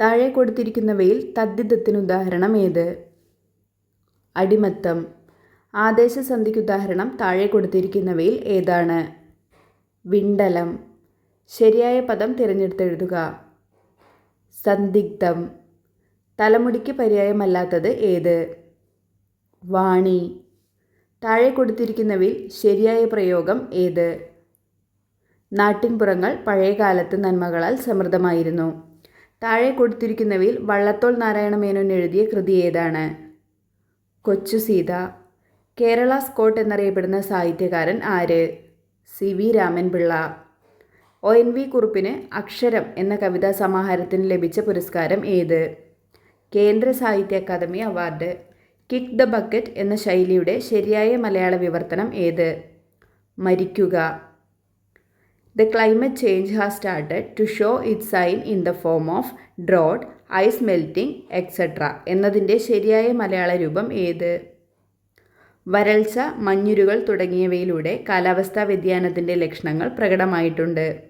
താഴെ കൊടുത്തിരിക്കുന്നവയിൽ തദ്ധിതത്തിന് ഉദാഹരണം ഏത്? അടിമത്തം. ആദേശസന്ധിക്ക് ഉദാഹരണം താഴെ കൊടുത്തിരിക്കുന്നവയിൽ ഏതാണ്? വിണ്ടലം. ശരിയായ പദം തിരഞ്ഞെടുത്തെഴുതുക. സന്ദിഗ്ധം. തലമുടിക്ക് പര്യായമല്ലാത്തത് ഏത്? വാണി. താഴെ കൊടുത്തിരിക്കുന്നവയിൽ ശരിയായ പ്രയോഗം ഏത്? നാട്ടിൻപുറങ്ങൾ പഴയകാലത്ത് നന്മകളാൽ സമൃദ്ധമായിരുന്നു. താഴെ കൊടുത്തിരിക്കുന്നവയിൽ വള്ളത്തോൾ നാരായണ മേനോൻ എഴുതിയ കൃതി ഏതാണ്? കൊച്ചു സീത. കേരള സ്കോട്ട് എന്നറിയപ്പെടുന്ന സാഹിത്യകാരൻ ആര്? CV രാമൻപിള്ള. ONV കുറുപ്പിന് അക്ഷരം എന്ന കവിതാ സമാഹാരത്തിന് ലഭിച്ച പുരസ്കാരം ഏത്? Kendra Sahitya Akademi award. Kick the bucket എന്ന ശൈലിയുടെ ശരിയായ മലയാള വിവർത്തനം ഏത്? മരിക്കുക. The climate change has started to show its sign in the form of drought, ice melting, etc. എന്നതിൻ്റെ ശരിയായ മലയാള രൂപം ഏത്? വരൾച്ച, മഞ്ഞുരുകൾ തുടങ്ങിയവയിലൂടെ കാലാവസ്ഥാ വ്യതിയാനത്തിൻ്റെ ലക്ഷണങ്ങൾ പ്രകടമായിട്ടുണ്ട്.